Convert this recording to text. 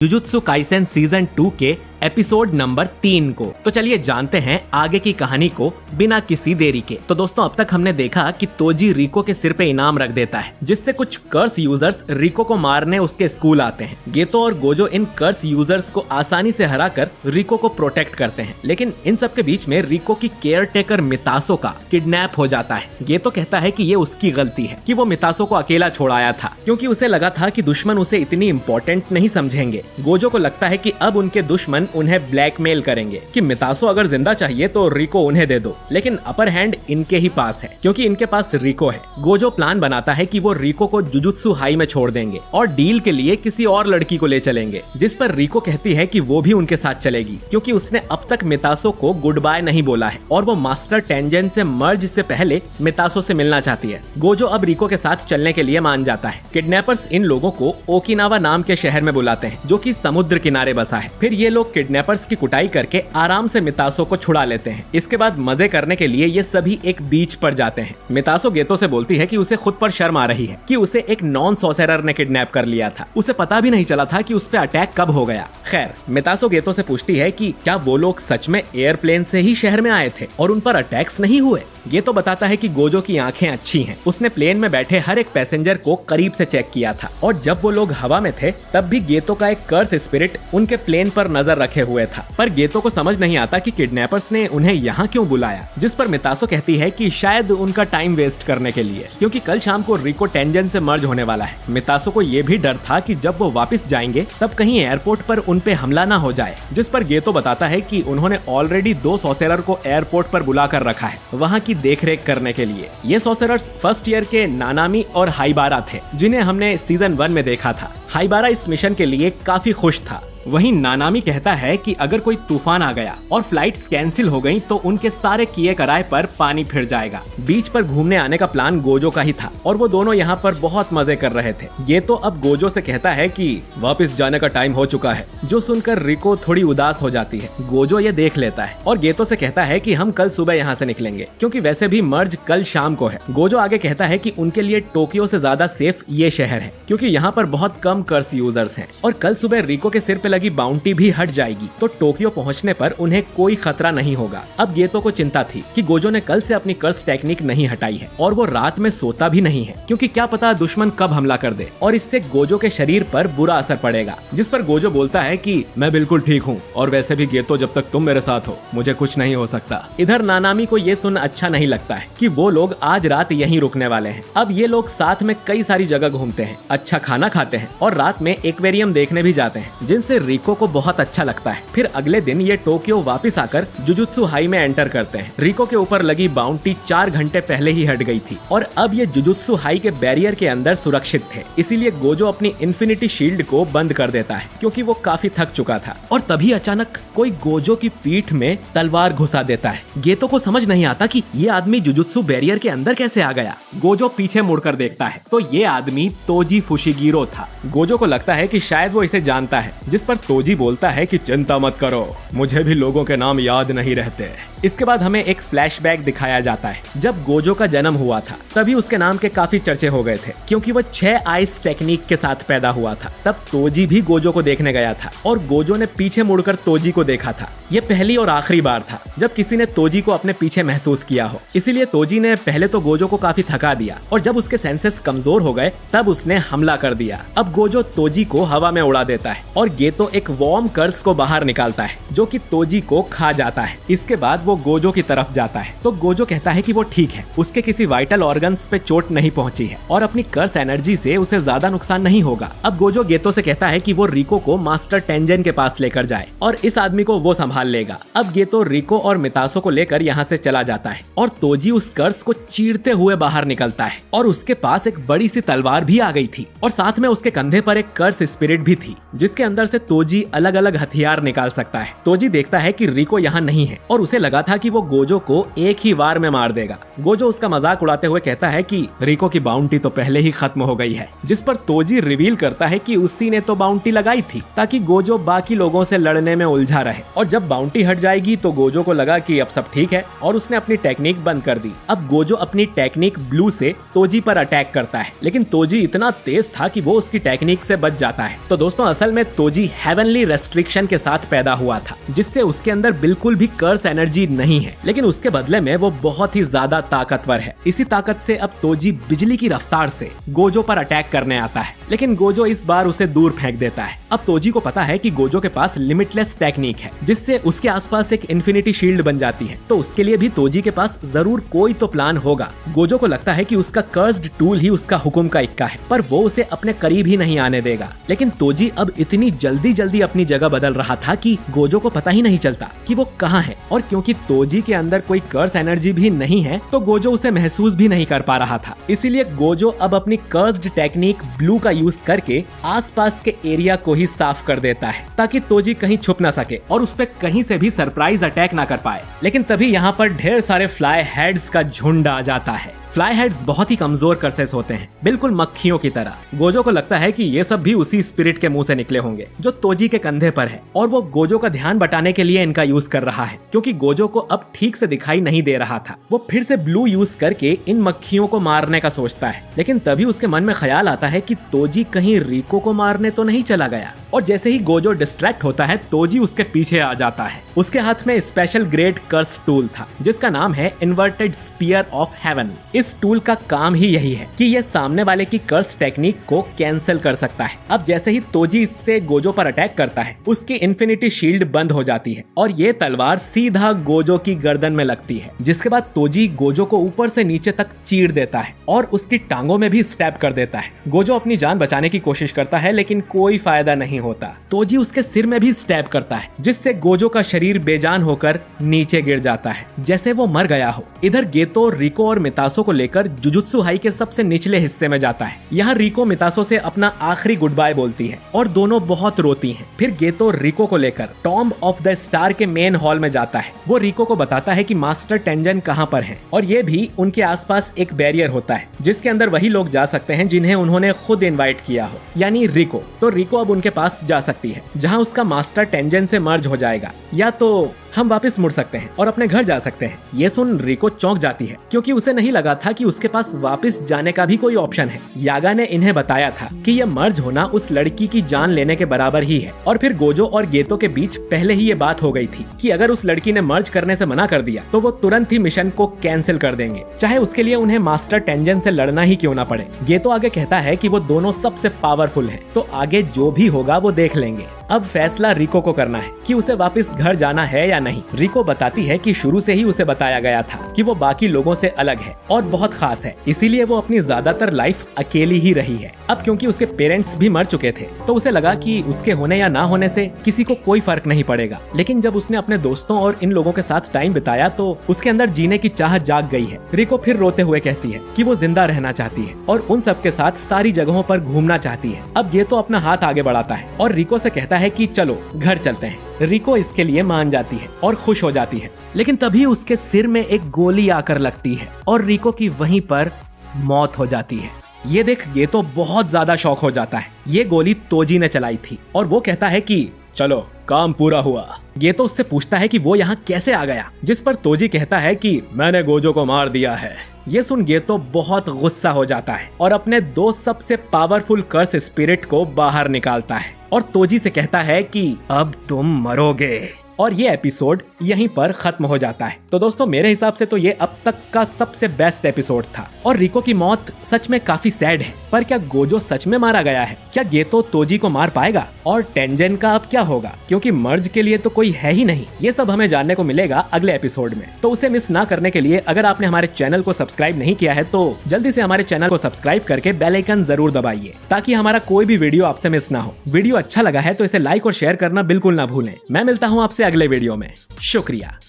Jujutsu Kaisen season 2 के episode number 3 को। तो चलिए जानते हैं आगे की कहानी को बिना किसी देरी के। तो दोस्तों अब तक हमने देखा कि तोजी रिको के सिर पे इनाम रख देता है, जिससे कुछ कर्स यूजर्स रिको को मारने उसके स्कूल आते हैं। गेतो और गोजो इन कर्स यूजर्स को आसानी से हराकर रिको को प्रोटेक्ट करते हैं, लेकिन इन सब के बीच में रिको की केयर टेकर मितासो का किडनैप हो जाता है। गेतो कहता है कि ये उसकी गलती है कि वो मितासो को अकेला छोड़ाया था, क्योंकि उसे लगा था कि दुश्मन उसे इतनी इम्पोर्टेंट नहीं समझेंगे। गोजो को लगता है कि अब उनके दुश्मन उन्हें ब्लैकमेल करेंगे कि मितासो अगर जिंदा चाहिए तो रिको उन्हें दे दो, लेकिन अपर हैंड इनके ही पास है क्योंकि इनके पास रिको है। गोजो प्लान बनाता है कि वो रिको को जुजुत्सु हाई में छोड़ देंगे और डील के लिए किसी और लड़की को ले चलेंगे, जिस पर रिको कहती है कि वो भी उनके साथ चलेगी क्योंकि उसने अब तक मितासो को गुड बाय नहीं बोला है और वो मास्टर टेंजेन से मर्ज से पहले मितासो से मिलना चाहती है। गोजो अब रिको के साथ चलने के लिए मान जाता है। किडनैपर्स इन लोगों को ओकिनावा नाम के शहर में बुलाते हैं, जो कि समुद्र किनारे बसा है। फिर ये लोग किडनैपर्स की कुटाई करके आराम से मितासो को छुड़ा लेते हैं। इसके बाद मजे करने के लिए ये सभी एक बीच पर जाते हैं। मितासो गेतो से बोलती है कि उसे खुद पर शर्म आ रही है कि उसे एक नॉन सॉसेरर ने किडनैप कर लिया था। उसे पता भी नहीं चला था कि उस पे अटैक कब हो गया। खैर, मितासो गेतो से पूछती है कि क्या वो लोग सच में एयरप्लेन से ही शहर में आए थे और उन पर अटैक्स नहीं हुए। गेतो बताता है कि गोजो की आंखें अच्छी हैं। उसने प्लेन में बैठे हर एक पैसेंजर को करीब से चेक किया था और जब वो लोग हवा में थे तब भी गेतो का एक कर्स स्पिरिट उनके प्लेन पर नजर रखे हुए था। पर गेतो को समझ नहीं आता कि किडनैपर्स ने उन्हें यहाँ क्यों बुलाया, जिस पर मितासो कहती है कि शायद उनका टाइम वेस्ट करने के लिए, क्योंकि कल शाम को रिको टेंजेन से मर्ज होने वाला है। मितासो को ये भी डर था कि जब वो वापस जाएंगे तब कहीं एयरपोर्ट पर उन पे हमला ना हो जाए, जिस पर गेतो बताता है कि उन्होंने ऑलरेडी 2 सॉसेरर को एयरपोर्ट पर बुला कर रखा है वहाँ की देखरेख करने के लिए। ये सॉसेरर्स फर्स्ट ईयर के नानामी और हाइबारा थे, जिन्हें हमने सीजन 1 में देखा था। हाइबारा इस मिशन के लिए काफी खुश था। वहीं नानामी कहता है कि अगर कोई तूफान आ गया और फ्लाइट्स कैंसिल हो गईं तो उनके सारे किए कराए पर पानी फिर जाएगा। बीच पर घूमने आने का प्लान गोजो का ही था और वो दोनों यहाँ पर बहुत मजे कर रहे थे। ये तो अब गोजो से कहता है कि वापस जाने का टाइम हो चुका है, जो सुनकर रिको थोड़ी उदास हो जाती है। गोजो ये देख लेता है और गेतो से कहता है कि हम कल सुबह यहाँ से निकलेंगे, क्योंकि वैसे भी मर्ज कल शाम को है। गोजो आगे कहता है कि उनके लिए टोक्यो से ज्यादा सेफ ये शहर है, क्योंकि यहाँ पर बहुत कम कर्स यूजर्स हैं और कल सुबह रिको के सिर पे लगी बाउंटी भी हट जाएगी तो टोक्यो पहुंचने पर उन्हें कोई खतरा नहीं होगा। अब गेतो को चिंता थी कि गोजो ने कल से अपनी कर्स टेक्निक नहीं हटाई है और वो रात में सोता भी नहीं है, क्योंकि क्या पता दुश्मन कब हमला कर दे और इससे गोजो के शरीर पर बुरा असर पड़ेगा। जिस पर गोजो बोलता है कि मैं बिल्कुल ठीक हूँ और वैसे भी गेतो जब तक तुम मेरे साथ हो मुझे कुछ नहीं हो सकता। इधर नानामी को ये सुन अच्छा नहीं लगता है कि वो लोग आज रात यहीं रुकने वाले हैं। अब ये लोग साथ में कई सारी जगह घूमते हैं, अच्छा खाना खाते हैं और रात में एक्वेरियम देखने भी जाते हैं, जिनसे रिको को बहुत अच्छा लगता है। फिर अगले दिन ये टोक्यो वापस आकर जुजुत्सु हाई में एंटर करते हैं। रिको के ऊपर लगी बाउंटी 4 घंटे पहले ही हट गई थी और अब ये जुजुत्सु हाई के बैरियर के अंदर सुरक्षित थे, इसीलिए गोजो अपनी इन्फिनिटी शील्ड को बंद कर देता है क्योंकि वो काफी थक चुका था। और तभी अचानक कोई गोजो की पीठ में तलवार घुसा देता है। गेतो को समझ नहीं आता कि ये आदमी जुजुत्सु बैरियर के अंदर कैसे आ गया। गोजो पीछे मुड़कर देखता है तो ये आदमी तोजी फुशिगिरो था। गोजो को लगता है कि शायद वो इसे जानता है, जिस पर तोजी बोलता है कि चिंता मत करो, मुझे भी लोगों के नाम याद नहीं रहते। इसके बाद हमें एक फ्लैशबैक दिखाया जाता है। जब गोजो का जन्म हुआ था तभी उसके नाम के काफी चर्चे हो गए थे, क्योंकि वो 6 आइस टेक्निक के साथ पैदा हुआ था। तब तोजी भी गोजो को देखने गया था और गोजो ने पीछे मुड़कर तोजी को देखा था। ये पहली और आखिरी बार था जब किसी ने तोजी को अपने पीछे महसूस किया हो, इसीलिए तोजी ने पहले तो गोजो को काफी थका दिया और जब उसके सेंसेस कमजोर हो गए तब उसने हमला कर दिया। अब गोजो तोजी को हवा में उड़ा देता है और गेतो एक वॉर्म कर्स को बाहर निकालता है जो कि तोजी को खा जाता है। इसके बाद वो गोजो की तरफ जाता है तो गोजो कहता है कि वो ठीक है, उसके किसी वाइटल ऑर्गन्स पे चोट नहीं पहुंची है और अपनी कर्स एनर्जी से उसे ज्यादा नुकसान नहीं होगा। अब गोजो गेतो से कहता है कि वो रिको को मास्टर टेंजेन के पास लेकर जाए और इस आदमी को वो संभाल लेगा। अब गेतो रिको और मितासो को लेकर यहाँ से चला जाता है और तोजी उस कर्स को चीरते हुए बाहर निकलता है और उसके पास एक बड़ी सी तलवार भी आ गई थी और साथ में उसके कंधे पर एक कर्स स्पिरिट भी थी, जिसके अंदर से तोजी अलग अलग हथियार निकाल सकता है। तोजी देखता है कि रिको यहाँ नहीं है और उसे लगा लगा था कि वो गोजो को एक ही वार में मार देगा। गोजो उसका मजाक उड़ाते हुए कहता है कि रिको की बाउंटी तो पहले ही खत्म हो गई है, जिस पर तोजी रिवील करता है कि उसी ने तो बाउंटी लगाई थी ताकि गोजो बाकी लोगों से लड़ने में उलझा रहे, और जब बाउंटी हट जाएगी तो गोजो को लगा कि अब सब ठीक है और उसने अपनी टेक्निक बंद कर दी। अब गोजो अपनी टेक्निक ब्लू से तोजी पर अटैक करता है, लेकिन तोजी इतना तेज था कि वो उसकी टेक्निक से बच जाता है। तो दोस्तों असल में तोजी हेवनली रेस्ट्रिक्शन के साथ पैदा हुआ था, जिससे उसके अंदर बिल्कुल भी कर्स एनर्जी नहीं है, लेकिन उसके बदले में वो बहुत ही ज्यादा ताकतवर है। इसी ताकत से अब तोजी बिजली की रफ्तार से गोजो पर अटैक करने आता है, लेकिन गोजो इस बार उसे दूर फेंक देता है। अब तोजी को पता है कि गोजो के पास लिमिटलेस टेक्निक है, जिससे उसके आसपास एक इन्फिनिटी शील्ड बन जाती है, तो उसके लिए भी तोजी के पास जरूर कोई तो प्लान होगा। गोजो को लगता है कि उसका कर्स्ड टूल ही उसका हुक्म का इक्का है, पर वो उसे अपने करीब ही नहीं आने देगा। लेकिन तोजी अब इतनी जल्दी अपनी जगह बदल रहा था कि गोजो को पता ही नहीं चलता कि वो कहाँ है, और क्योंकि तोजी के अंदर कोई कर्स एनर्जी भी नहीं है तो गोजो उसे महसूस भी नहीं कर पा रहा था। इसीलिए गोजो अब अपनी कर्स्ड टेक्निक ब्लू का यूज करके आसपास के एरिया को ही साफ कर देता है, ताकि तोजी कहीं छुप ना सके और उस पे कहीं से भी सरप्राइज अटैक ना कर पाए। लेकिन तभी यहाँ पर ढेर सारे फ्लाई हेड्स का झुंड आ जाता है। फ्लाई हेड्स बहुत ही कमजोर कर्सेस होते हैं, बिल्कुल मक्खियों की तरह। गोजो को लगता है कि ये सब भी उसी स्पिरिट के मुंह से निकले होंगे जो तोजी के कंधे पर है, और वो गोजो का ध्यान बटाने के लिए इनका यूज कर रहा है, क्योंकि गोजो को अब ठीक से दिखाई नहीं दे रहा था। वो फिर से ब्लू यूज करके इन मक्खियों को मारने का सोचता है, लेकिन तभी उसके मन में ख्याल आता है कि तोजी कहीं रिको को मारने तो नहीं चला गया। और जैसे ही गोजो डिस्ट्रैक्ट होता है, तोजी उसके पीछे आ जाता है। उसके हाथ में स्पेशल ग्रेड कर्स टूल था, जिसका नाम है इन्वर्टेड स्पीयर ऑफ हेवन। इस टूल का काम ही यही है कि ये सामने वाले की कर्स टेक्निक को कैंसिल कर सकता है। अब जैसे ही तोजी इससे गोजो पर अटैक करता है, उसकी इन्फिनिटी शील्ड बंद हो जाती है और ये तलवार सीधा गोजो की गर्दन में लगती है, जिसके बाद तोजी गोजो को ऊपर से नीचे तक चीर देता है और उसकी टांगों में भी स्टैब कर देता है। गोजो अपनी जान बचाने की कोशिश करता है, लेकिन कोई फायदा नहीं होता। तोजी उसके सिर में भी स्टैब करता है, जिससे गोजो का शरीर बेजान होकर नीचे गिर जाता है, जैसे वो मर गया हो। इधर गेतो रिको और मितासो को लेकर जुजुत्सु हाई के सबसे निचले हिस्से में जाता है। यहाँ रिको मितासो से अपना आखिरी गुड बाय बोलती है और दोनों बहुत रोती हैं। फिर गेतो रिको को लेकर टॉम्ब ऑफ द स्टार के मेन हॉल में जाता है। वो रिको को बताता है कि मास्टर टेंजन कहाँ पर है, और ये भी उनके आसपास एक बैरियर होता है जिसके अंदर वही लोग जा सकते हैं जिन्हें उन्होंने खुद इन्वाइट किया हो, यानी रिको। तो रिको अब उनके पास जा सकती है, जहाँ उसका मास्टर टेंजन से मर्ज हो जाएगा, या तो हम वापस मुड़ सकते हैं और अपने घर जा सकते हैं। ये सुन रिको चौंक जाती है, क्योंकि उसे नहीं लगा था कि उसके पास वापस जाने का भी कोई ऑप्शन है। यागा ने इन्हें बताया था कि यह मर्ज होना उस लड़की की जान लेने के बराबर ही है, और फिर गोजो और गेतो के बीच पहले ही ये बात हो गई थी कि अगर उस लड़की ने मर्ज करने से मना कर दिया तो वो तुरंत ही मिशन को कैंसिल कर देंगे, चाहे उसके लिए उन्हें मास्टर टेंजन से लड़ना ही क्यों ना पड़े। गेतो आगे कहता है कि वो दोनों सबसे पावरफुल हैं, तो आगे जो भी होगा वो देख लेंगे। अब फैसला रिको को करना है कि उसे वापस घर जाना है या नहीं। रिको बताती है कि शुरू से ही उसे बताया गया था कि वो बाकी लोगों से अलग है और बहुत खास है, इसीलिए वो अपनी ज्यादातर लाइफ अकेली ही रही है। अब क्योंकि उसके पेरेंट्स भी मर चुके थे, तो उसे लगा कि उसके होने या ना होने से किसी को कोई फर्क नहीं पड़ेगा। लेकिन जब उसने अपने दोस्तों और इन लोगों के साथ टाइम बिताया तो उसके अंदर जीने की चाह जाग गई है। रिको फिर रोते हुए कहती है कि वो जिंदा रहना चाहती है और उन सबके साथ सारी जगहों पर घूमना चाहती है। अब ये तो अपना हाथ आगे बढ़ाता है और रिको से कहता है कि चलो घर चलते हैं। रिको इसके लिए मान जाती है और खुश हो जाती है, लेकिन तभी उसके सिर में एक गोली आकर लगती है और रिको की वहीं पर मौत हो जाती है। ये देख गेतो बहुत ज्यादा शॉक हो जाता है। ये गोली तोजी ने चलाई थी और वो कहता है कि चलो काम पूरा हुआ। गेतो उससे पूछता है कि वो यहाँ कैसे आ गया, जिस पर तोजी कहता है कि मैंने गोजो को मार दिया है। ये सुन गेतो बहुत गुस्सा हो जाता है और अपने दो सबसे पावरफुल कर्स स्पिरिट को बाहर निकालता है और तोजी से कहता है कि अब तुम मरोगे। और ये एपिसोड यहीं पर खत्म हो जाता है। तो दोस्तों मेरे हिसाब से तो ये अब तक का सबसे बेस्ट एपिसोड था और रिको की मौत सच में काफी सैड है। पर क्या गोजो सच में मारा गया है? क्या गेतो तोजी को मार पाएगा? और टेंजन का अब क्या होगा, क्योंकि मर्ज के लिए तो कोई है ही नहीं। ये सब हमें जानने को मिलेगा अगले एपिसोड में, तो उसे मिस ना करने के लिए अगर आपने हमारे चैनल को सब्सक्राइब नहीं किया है तो जल्दी से हमारे चैनल को सब्सक्राइब करके बेल आइकन जरूर दबाइए, ताकि हमारा कोई भी वीडियो आपसे मिस ना हो। वीडियो अच्छा लगा है तो इसे लाइक और शेयर करना बिल्कुल ना भूलें। मैं मिलता हूँ आपसे अगले वीडियो में। शुक्रिया।